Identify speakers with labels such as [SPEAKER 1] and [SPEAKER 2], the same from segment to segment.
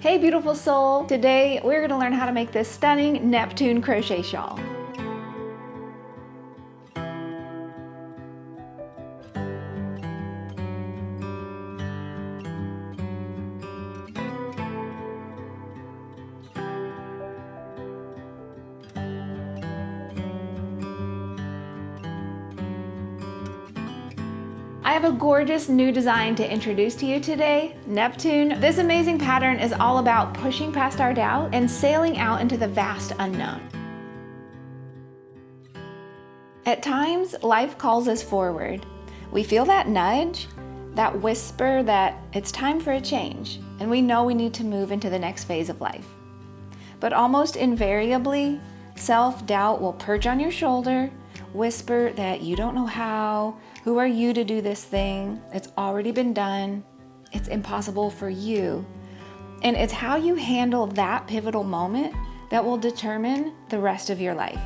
[SPEAKER 1] Hey beautiful soul! Today we're going to learn how to make this stunning Neptune crochet shawl. I have a gorgeous new design to introduce to you today, Neptune. This amazing pattern is all about pushing past our doubt and sailing out into the vast unknown. At times, life calls us forward. We feel that nudge, that whisper that it's time for a change, and we know we need to move into the next phase of life. But almost invariably, self-doubt will perch on your shoulder, whisper that you don't know how, who are you to do this thing, it's already been done, it's impossible for you. And it's how you handle that pivotal moment that will determine the rest of your life.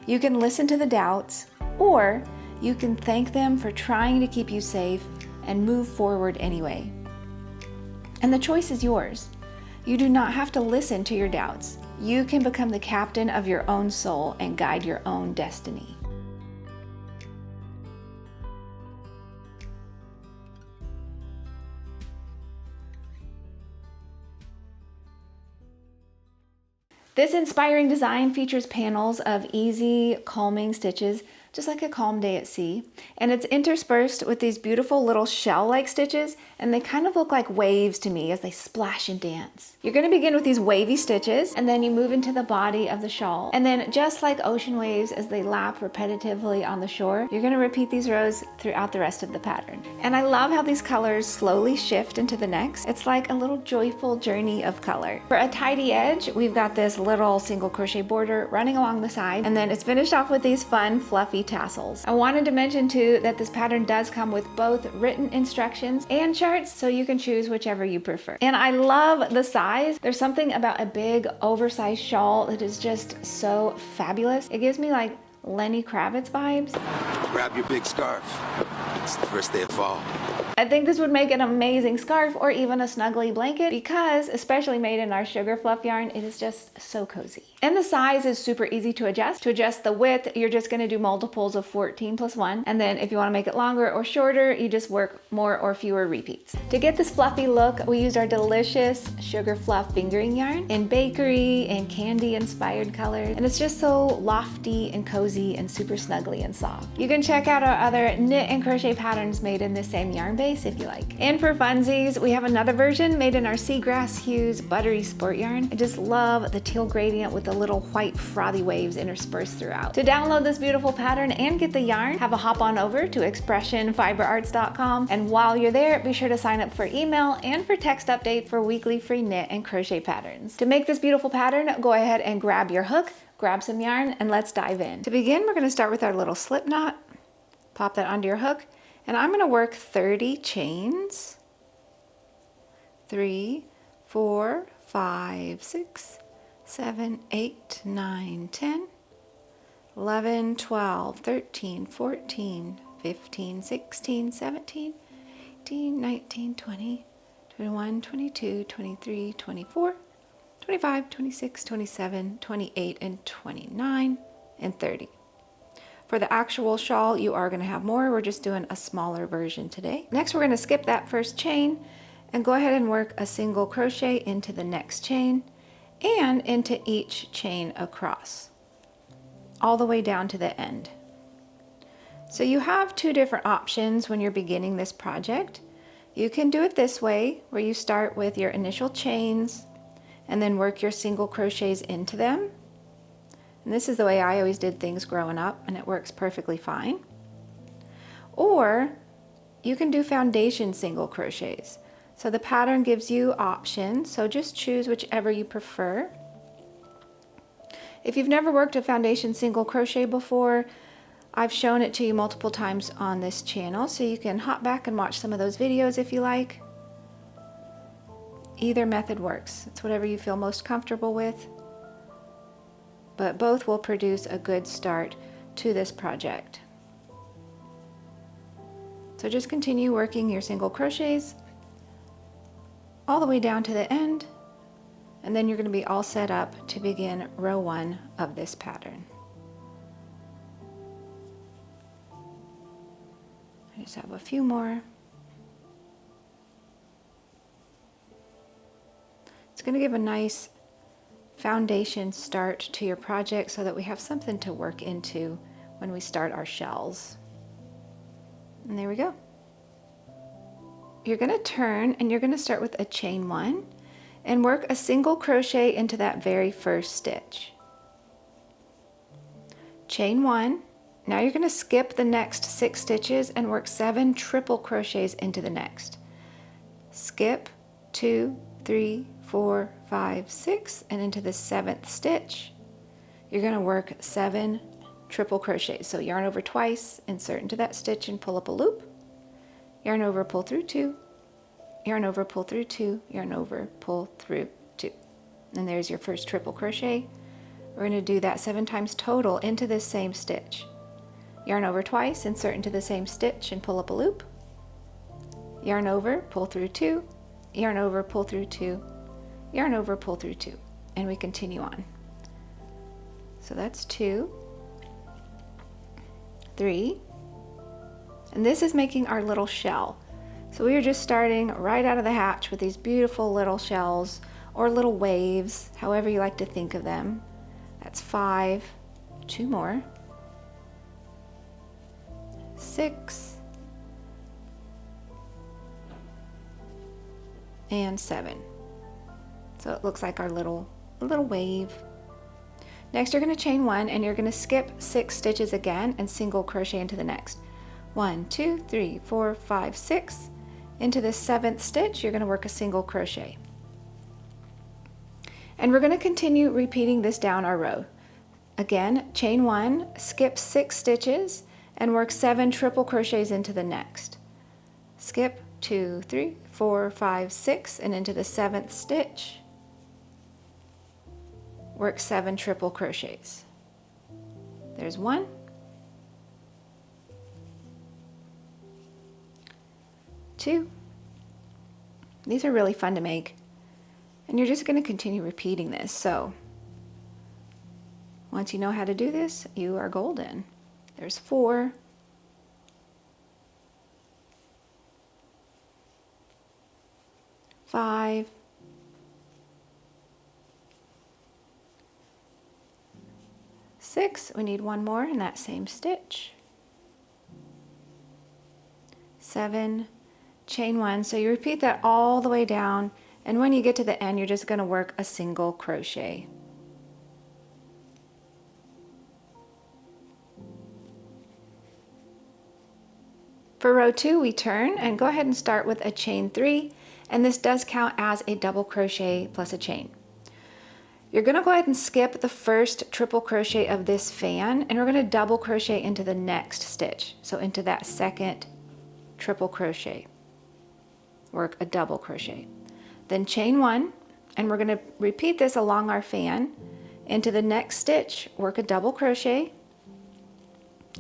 [SPEAKER 1] You can listen to the doubts, or you can thank them for trying to keep you safe and move forward anyway. And the choice is yours. You do not have to listen to your doubts. You can become the captain of your own soul and guide your own destiny. This inspiring design features panels of easy, calming stitches, just like a calm day at sea. And it's interspersed with these beautiful little shell-like stitches, and they kind of look like waves to me as they splash and dance. You're gonna begin with these wavy stitches, and then you move into the body of the shawl. And then just like ocean waves as they lap repetitively on the shore, you're gonna repeat these rows throughout the rest of the pattern. And I love how these colors slowly shift into the next. It's like a little joyful journey of color. For a tidy edge, we've got this little single crochet border running along the side, and then it's finished off with these fun, fluffy tassels. I wanted to mention too that this pattern does come with both written instructions and charts, so you can choose whichever you prefer. And I love the size. There's something about a big oversized shawl that is just so fabulous. It gives me like Lenny Kravitz vibes.
[SPEAKER 2] Grab your big scarf. It's the first day of fall.
[SPEAKER 1] I think this would make an amazing scarf or even a snuggly blanket because, especially made in our sugar fluff yarn, it is just so cozy. And the size is super easy to adjust. To adjust the width, you're just gonna do multiples of 14 plus 1. And then if you wanna make it longer or shorter, you just work more or fewer repeats. To get this fluffy look, we used our delicious sugar fluff fingering yarn in bakery and candy inspired colors. And it's just so lofty and cozy and super snuggly and soft. You can check out our other knit and crochet patterns made in the same yarn base if you like. And for funsies, we have another version made in our Seagrass Hues Buttery Sport yarn. I just love the teal gradient with the little white frothy waves interspersed throughout. To download this beautiful pattern and get the yarn, have a hop on over to expressionfiberarts.com, and while you're there, be sure to sign up for email and for text updates for weekly free knit and crochet patterns. To make this beautiful pattern, go ahead and grab your hook, grab some yarn, and let's dive in. To begin, we're going to start with our little slip knot. Pop that onto your hook, and I'm going to work 30 chains. 3, 4, 5, 6, 7, 8, 9, 10, 11, 12, 13, 14, 15, 16, 17, 18, 19, 20, 21, 22, 23, 24, 25, 26, 27, 28, and 29, and 30. For the actual shawl, you are going to have more. We're just doing a smaller version today. Next, we're going to skip that first chain and go ahead and work a single crochet into the next chain and into each chain across, all the way down to the end. So you have two different options when you're beginning this project. You can do it this way, where you start with your initial chains and then work your single crochets into them. And this is the way I always did things growing up, and it works perfectly fine. Or you can do foundation single crochets. So the pattern gives you options, so just choose whichever you prefer. If you've never worked a foundation single crochet before, I've shown it to you multiple times on this channel, so you can hop back and watch some of those videos if you like. Either method works. It's whatever you feel most comfortable with, but both will produce a good start to this project. So just continue working your single crochets all the way down to the end And then you're going to be all set up to begin row 1 of this pattern. I just have a few more. It's going to give a nice foundation start to your project so that we have something to work into when we start our shells. And there we go. You're going to turn and you're going to start with a chain 1 and work a single crochet into that very first stitch. Chain 1. Now you're going to skip the next 6 stitches and work 7 triple crochets into the next. Skip 2, 3, 4, 5, 6 and into the 7th stitch. You're going to work 7 triple crochets. So yarn over twice, insert into that stitch and pull up a loop. Yarn over, pull through 2. Yarn over, pull through 2, yarn over, pull through 2. And there's your first triple crochet. We're going to do that 7 times total into this same stitch. Yarn over twice, insert into the same stitch and pull up a loop. Yarn over, pull through 2, yarn over, pull through 2, yarn over, pull through 2, and we continue on. So that's 2, 3, and this is making our little shell. So we are just starting right out of the hatch with these beautiful little shells or little waves, however you like to think of them. That's 5, 2 more, 6, and 7. So it looks like our little wave. Next you're going to chain 1 and you're going to skip 6 stitches again and single crochet into the next. 1, 2, 3, 4, 5, 6. Into the 7th stitch, you're going to work a single crochet. And we're going to continue repeating this down our row. Again, chain 1, skip 6 stitches, and work 7 triple crochets into the next. Skip 2, 3, 4, 5, 6, and into the 7th stitch, work 7 triple crochets. There's 1. 2. These are really fun to make, and you're just going to continue repeating this. So once you know how to do this, you are golden. There's 4. 5. 6. We need 1 more in that same stitch. 7. Chain 1. So you repeat that all the way down, and when you get to the end you're just going to work a single crochet. For row 2 we turn and go ahead and start with a chain 3, and this does count as a double crochet plus a chain. You're going to go ahead and skip the first triple crochet of this fan, and we're going to double crochet into the next stitch, so into that second triple crochet. Work a double crochet. Then chain 1, and we're going to repeat this along our fan. Into the next stitch, work a double crochet,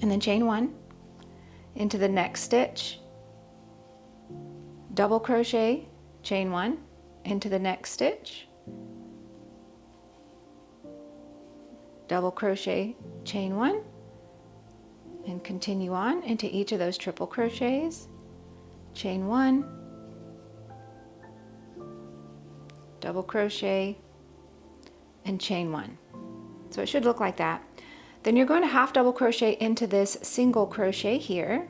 [SPEAKER 1] and then chain 1. Into the next stitch, double crochet, chain 1, into the next stitch, double crochet, chain 1, and continue on into each of those triple crochets, chain 1, double crochet, and chain 1. So it should look like that. Then you're going to half double crochet into this single crochet here.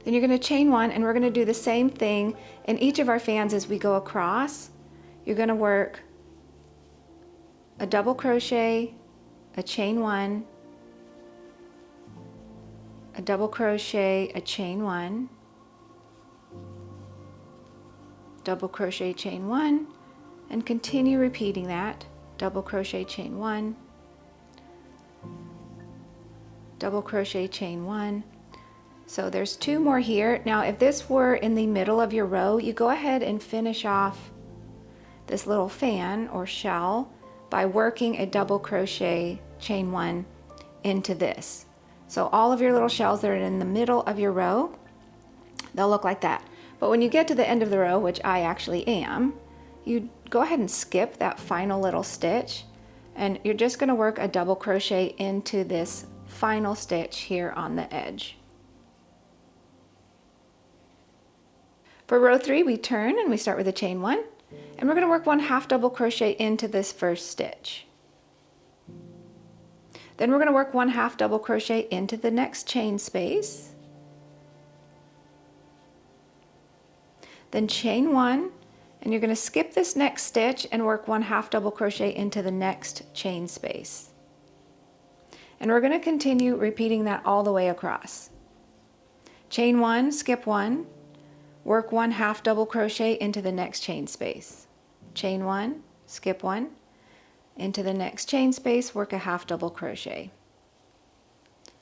[SPEAKER 1] Then you're going to chain 1, and we're going to do the same thing in each of our fans as we go across. You're going to work a double crochet, a chain 1, a double crochet, a chain 1, double crochet, chain 1, and continue repeating that. Double crochet, chain 1, double crochet, chain 1. So there's 2 more here. Now if this were in the middle of your row, you go ahead and finish off this little fan or shell by working a double crochet, chain 1 into this. So all of your little shells that are in the middle of your row, they'll look like that. But when you get to the end of the row, which I actually am, you go ahead and skip that final little stitch, and you're just going to work a double crochet into this final stitch here on the edge. For row 3, we turn and we start with a chain 1, and we're going to work 1 half double crochet into this first stitch. Then we're going to work 1 half double crochet into the next chain space. Then chain 1, and you're going to skip this next stitch and work 1 half double crochet into the next chain space. And we're going to continue repeating that all the way across. Chain 1, skip 1, work 1 half double crochet into the next chain space. Chain 1, skip 1, into the next chain space, work a half double crochet.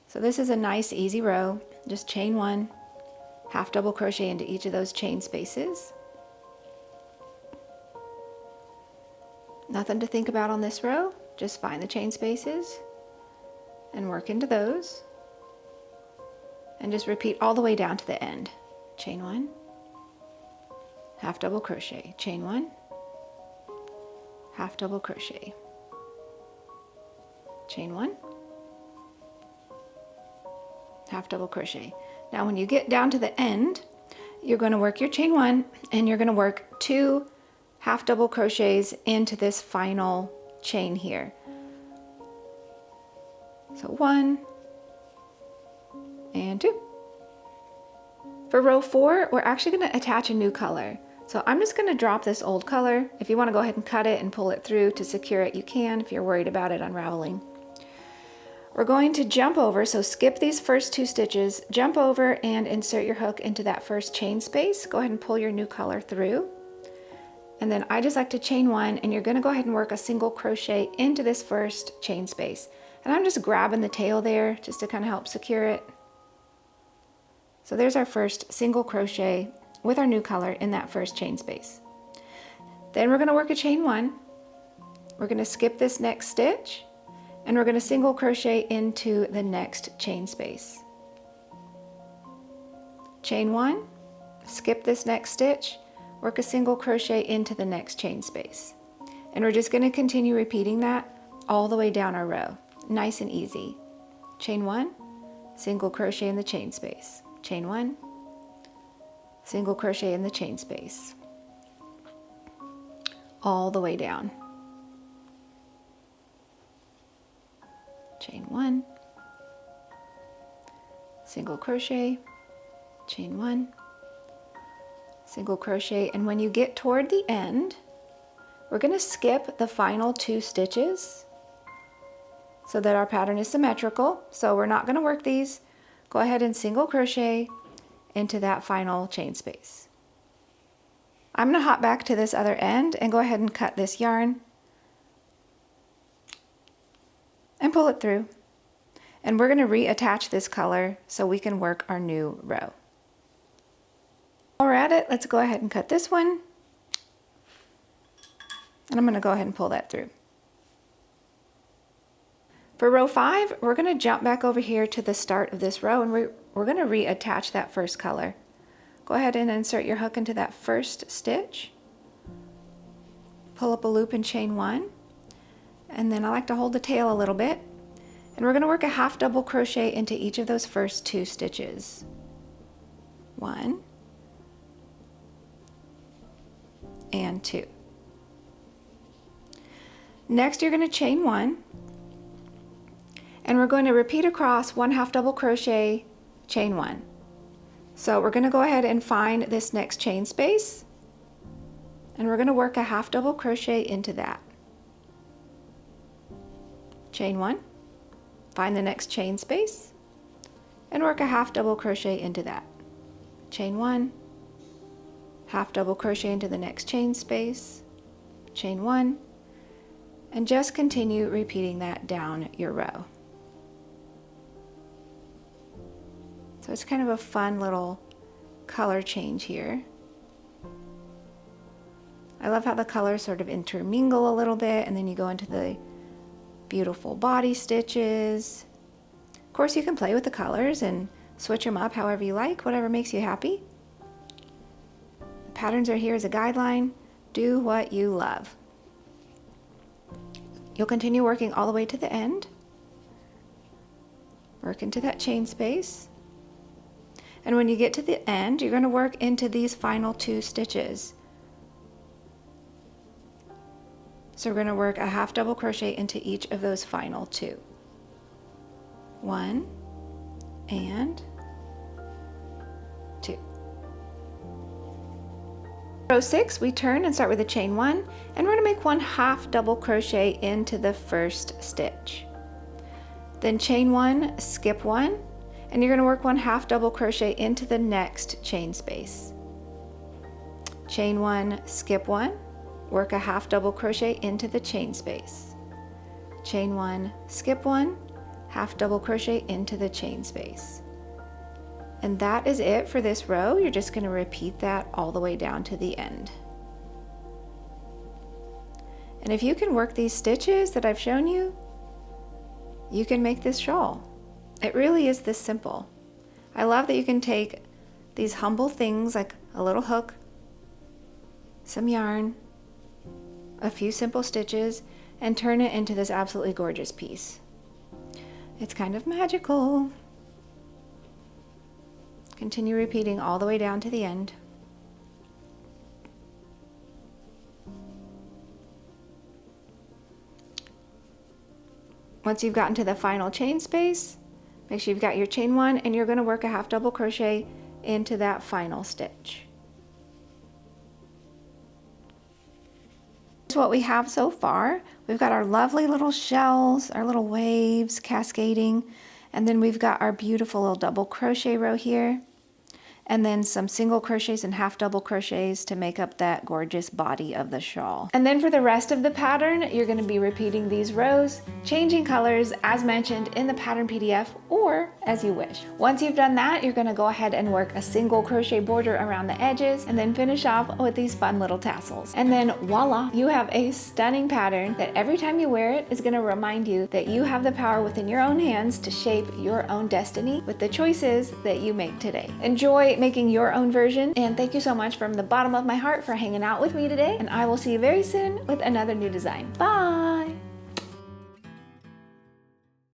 [SPEAKER 1] So this is a nice easy row. Just chain 1, half double crochet into each of those chain spaces. Nothing to think about on this row. Just find the chain spaces and work into those. And just repeat all the way down to the end. Chain 1, half double crochet, chain 1, half double crochet, chain 1, half double crochet. Now when you get down to the end, you're going to work your chain 1 and you're going to work 2 half double crochets into this final chain here. So 1 and 2. For row 4, we're actually going to attach a new color. So I'm just going to drop this old color. If you want to go ahead and cut it and pull it through to secure it, you can if you're worried about it unraveling. We're going to jump over, so skip these first 2 stitches, jump over and insert your hook into that first chain space. Go ahead and pull your new color through. And then I just like to chain 1, and you're going to go ahead and work a single crochet into this first chain space. And I'm just grabbing the tail there just to kind of help secure it. So there's our first single crochet with our new color in that first chain space. Then we're going to work a chain 1. We're going to skip this next stitch, and we're going to single crochet into the next chain space. Chain 1, skip this next stitch, work a single crochet into the next chain space. And we're just going to continue repeating that all the way down our row. Nice and easy. Chain 1, single crochet in the chain space. Chain 1, single crochet in the chain space. All the way down. Chain 1, single crochet, chain 1, single crochet, and when you get toward the end, we're going to skip the final 2 stitches so that our pattern is symmetrical. So we're not going to work these. Go ahead and single crochet into that final chain space. I'm going to hop back to this other end and go ahead and cut this yarn and pull it through. And we're going to reattach this color so we can work our new row. While we're at it, let's go ahead and cut this one. And I'm going to go ahead and pull that through. For row 5, we're going to jump back over here to the start of this row, and we're going to reattach that first color. Go ahead and insert your hook into that first stitch. Pull up a loop and chain 1. And then I like to hold the tail a little bit. And we're going to work a half double crochet into each of those first 2 stitches. 1 and 2. Next, you're going to chain 1. And we're going to repeat across 1 half double crochet, chain 1. So we're going to go ahead and find this next chain space, and we're going to work a half double crochet into that. Chain 1, find the next chain space, and work a half double crochet into that. Chain 1, half double crochet into the next chain space, chain 1, and just continue repeating that down your row. So it's kind of a fun little color change here. I love how the colors sort of intermingle a little bit, and then you go into the beautiful body stitches. Of course, you can play with the colors and switch them up however you like, whatever makes you happy. Patterns are here as a guideline. Do what you love. You'll continue working all the way to the end. Work into that chain space. And when you get to the end, you're going to work into these final 2 stitches. So we're going to work a half double crochet into each of those final 2. 1 and 2. Row 6, we turn and start with a chain 1, and we're going to make 1 half double crochet into the first stitch. Then chain 1, skip 1, and you're going to work 1 half double crochet into the next chain space. Chain 1, skip 1, work a half double crochet into the chain space. Chain 1, skip 1, half double crochet into the chain space. And that is it for this row. You're just going to repeat that all the way down to the end. And if you can work these stitches that I've shown you, you can make this shawl. It really is this simple. I love that you can take these humble things like a little hook, some yarn, a few simple stitches, and turn it into this absolutely gorgeous piece. It's kind of magical. Continue repeating all the way down to the end. Once you've gotten to the final chain space, make sure you've got your chain 1, and you're going to work a half double crochet into that final stitch. Here's what we have so far. We've got our lovely little shells, our little waves cascading, and then we've got our beautiful little double crochet row here, and then some single crochets and half double crochets to make up that gorgeous body of the shawl. And then for the rest of the pattern, you're going to be repeating these rows, changing colors as mentioned in the pattern PDF, or as you wish. Once you've done that, you're going to go ahead and work a single crochet border around the edges, and then finish off with these fun little tassels. And then voila, you have a stunning pattern that every time you wear it is going to remind you that you have the power within your own hands to shape your own destiny with the choices that you make today. Enjoy making your own version, and thank you so much from the bottom of my heart for hanging out with me today, and I will see you very soon with another new design. Bye!